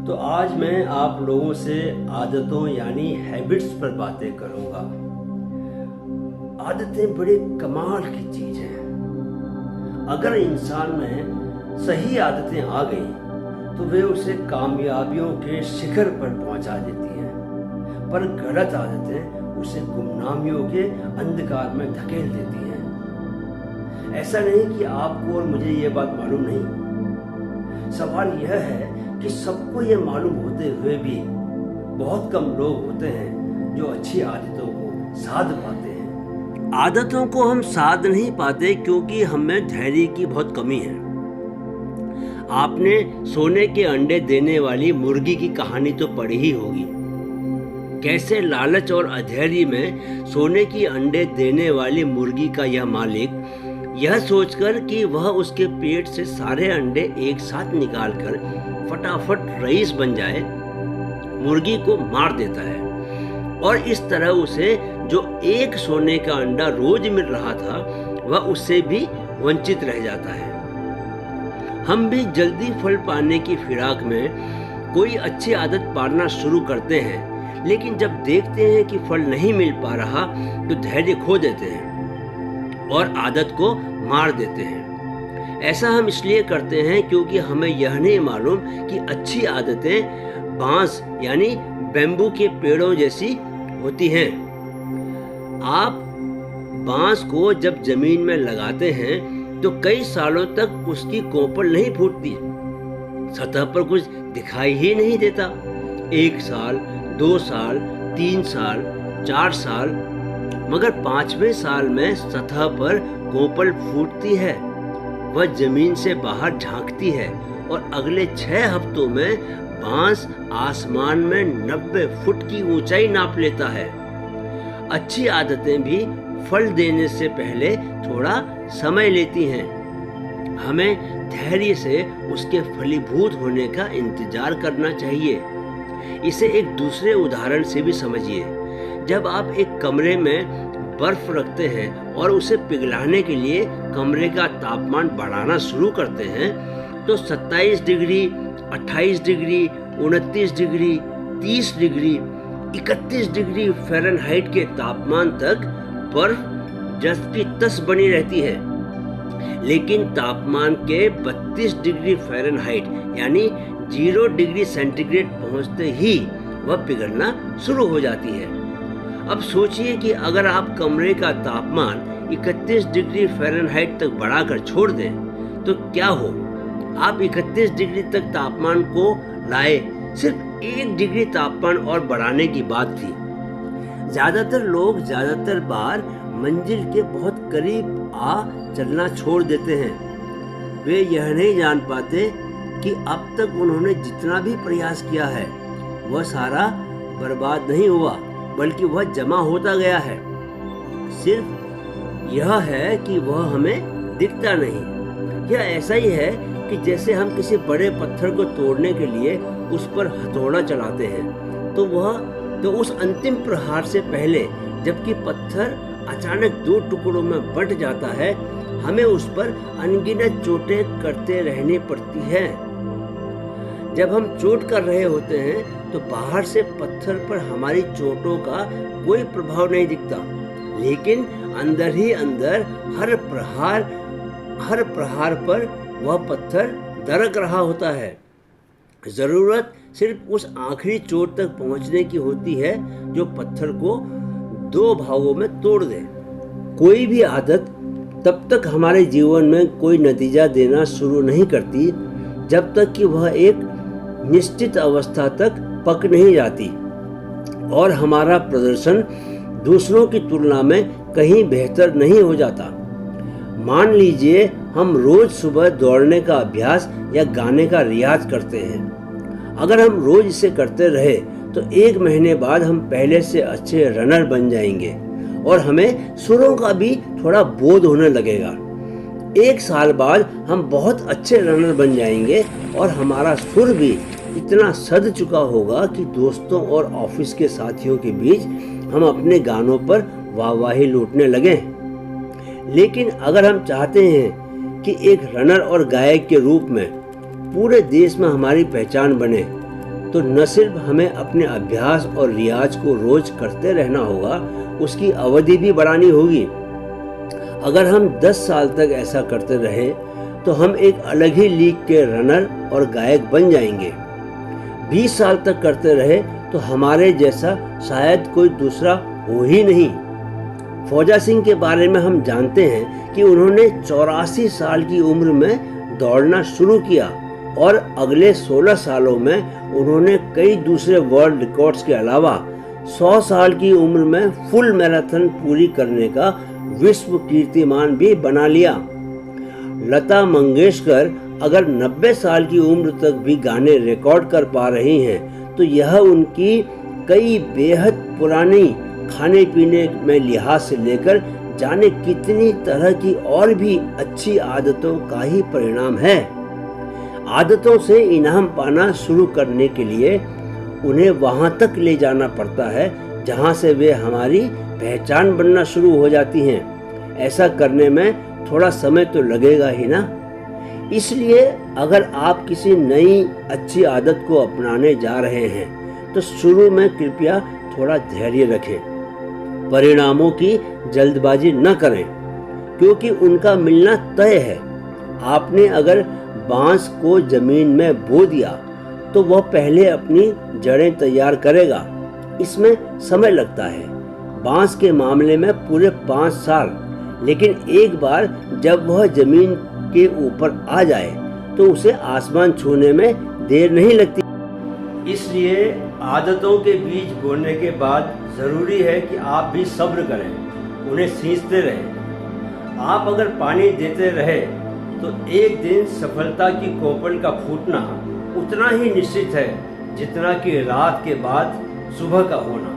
तो आज मैं आप लोगों से आदतों यानी हैबिट्स पर बातें करूंगा। आदतें बड़ी कमाल की चीज हैं। अगर इंसान में सही आदतें आ गई तो वे उसे कामयाबियों के शिखर पर पहुंचा देती हैं, पर गलत आदतें उसे गुमनामियों के अंधकार में धकेल देती हैं। ऐसा नहीं कि आपको और मुझे ये बात मालूम नहीं। सवाल यह है कि सबको ये मालूम होते हुए भी बहुत कम लोग होते हैं जो अच्छी आदतों को साध पाते हैं। आदतों को हम साध नहीं पाते क्योंकि हमें धैर्य की बहुत कमी है। आपने सोने के अंडे देने वाली मुर्गी की कहानी तो पढ़ी ही होगी। कैसे लालच और अधैर्य में सोने की अंडे देने वाली मुर्गी का यह मालिक यह सोचकर कि वह उसके पेट से सारे अंडे एक साथ निकालकर फटाफट रईस बन जाए, मुर्गी को मार देता है और इस तरह उसे जो एक सोने का अंडा रोज मिल रहा था वह उससे भी वंचित रह जाता है। हम भी जल्दी फल पाने की फिराक में कोई अच्छी आदत पालना शुरू करते हैं, लेकिन जब देखते हैं कि फल नहीं मिल पा रहा तो धैर्य खो देते हैं और आदत को मार देते हैं। ऐसा हम इसलिए करते हैं क्योंकि हमें यह नहीं मालूम कि अच्छी आदतें बांस यानी बैम्बू के पेड़ों जैसी होती हैं। आप बांस को जब जमीन में लगाते हैं तो कई सालों तक उसकी कोपल नहीं फूटती, सतह पर कुछ दिखाई ही नहीं देता। 1 साल, 2 साल, 3 साल, 4 साल, मगर 5वें साल में सतह पर कोपल फूटती है, वह जमीन से बाहर झांकती है और अगले 6 हफ्तों में बांस आसमान में 90 फुट की ऊंचाई नाप लेता है। अच्छी आदतें भी फल देने से पहले थोड़ा समय लेती हैं। हमें धैर्य से उसके फलीभूत होने का इंतजार करना चाहिए। इसे एक दूसरे उदाहरण से भी समझिए। जब आप एक कमरे में बर्फ रखते हैं और उसे पिघलाने के लिए कमरे का तापमान बढ़ाना शुरू करते हैं तो 27 degree, 28 degree, 29 degree, 30 degree, 31 degree Fahrenheit के तापमान तक बर्फ जस की तस बनी रहती है। लेकिन तापमान के 32 डिग्री फ़ारेनहाइट यानी 0 डिग्री सेंटीग्रेड पहुंचते ही वह पिघलना शुरू हो जाती है। अब सोचिए कि अगर आप कमरे का तापमान 31 डिग्री फ़ारेनहाइट तक बढ़ाकर छोड़ दें तो क्या हो। आप 31 डिग्री तक तापमान को लाए, सिर्फ 1 डिग्री तापमान और बढ़ाने की बात थी। ज़्यादातर लोग ज़्यादातर बार मंजिल के बहुत करीब आ चलना छोड़ देते हैं। वे यह नहीं जान पाते कि अब तक उन्होंने जितना भी प्रयास किया है वह सारा बर्बाद नहीं हुआ, बल्कि वह जमा होता गया है। सिर्फ यह है कि वह हमें दिखता नहीं। यह ऐसा ही है कि जैसे हम किसी बड़े पत्थर को तोड़ने के लिए उस पर हथौड़ा चलाते हैं तो उस अंतिम प्रहार से पहले जबकि पत्थर अचानक 2 टुकड़ों में बंट जाता है, हमें उस पर अनगिनत चोटें करते रहनी पड़ती है। जब हम चोट कर रहे होते हैं तो बाहर से पत्थर पर हमारी चोटों का कोई प्रभाव नहीं दिखता, लेकिन अंदर ही अंदर हर प्रहार पर वह पत्थर दरक रहा होता है। जरूरत सिर्फ उस आखिरी चोट तक पहुंचने की होती है जो पत्थर को 2 भागों में तोड़ दे। कोई भी आदत तब तक हमारे जीवन में कोई नतीजा देना शुरू नहीं करती जब तक कि वह एक निश्चित अवस्था तक पक नहीं जाती और हमारा प्रदर्शन दूसरों की तुलना में कहीं बेहतर नहीं हो जाता। मान लीजिए हम रोज सुबह दौड़ने का अभ्यास या गाने का रियाज करते हैं। अगर हम रोज इसे करते रहे तो 1 महीने बाद हम पहले से अच्छे रनर बन जाएंगे और हमें सुरों का भी थोड़ा बोध होने लगेगा। 1 साल बाद हम बहुत अच्छे रनर बन जाएंगे और हमारा सुर भी इतना सध चुका होगा कि दोस्तों और ऑफिस के साथियों के बीच हम अपने गानों पर वाहवाही लूटने लगें। लेकिन अगर हम चाहते हैं कि एक रनर और गायक के रूप में पूरे देश में हमारी पहचान बने तो न सिर्फ हमें अपने अभ्यास और रियाज को रोज करते रहना होगा, उसकी अवधि भी बढ़ानी होगी। अगर हम 10 साल तक ऐसा करते रहे तो हम एक अलग ही लीग के रनर और गायक बन जाएंगे। 20 साल तक करते रहे तो हमारे जैसा शायद कोई दूसरा हो ही नहीं। फौजा सिंह के बारे में हम जानते हैं कि उन्होंने 84 साल की उम्र में दौड़ना शुरू किया और अगले 16 सालों में उन्होंने कई दूसरे वर्ल्ड रिकॉर्ड्स के अलावा 100 साल की उम्र में फुल मैराथन पूरी करने का विश्व कीर्तिमान भी बना लिया। लता मंगेशकर अगर 90 साल की उम्र तक भी गाने रिकॉर्ड कर पा रही हैं तो यह उनकी कई बेहद पुरानी खाने पीने में लिहाज से लेकर जाने कितनी तरह की और भी अच्छी आदतों का ही परिणाम है। आदतों से इनाम पाना शुरू करने के लिए उन्हें वहां तक ले जाना पड़ता है जहां से वे हमारी पहचान बनना शुरू हो जाती हैं। ऐसा करने में थोड़ा समय तो लगेगा ही ना। इसलिए अगर आप किसी नई अच्छी आदत को अपनाने जा रहे हैं तो शुरू में कृपया थोड़ा धैर्य रखें। परिणामों की जल्दबाजी न करें क्योंकि उनका मिलना तय है। आपने अगर बांस को जमीन में बो दिया तो वह पहले अपनी जड़ें तैयार करेगा। इसमें समय लगता है, बांस के मामले में पूरे 5 साल, लेकिन एक बार जब वह जमीन के ऊपर आ जाए तो उसे आसमान छूने में देर नहीं लगती। इसलिए आदतों के बीज बोने के बाद जरूरी है कि आप भी सब्र करें, उन्हें सींचते रहें। आप अगर पानी देते रहे तो एक दिन सफलता की कोपल का फूटना उतना ही निश्चित है जितना कि रात के बाद सुबह का होना।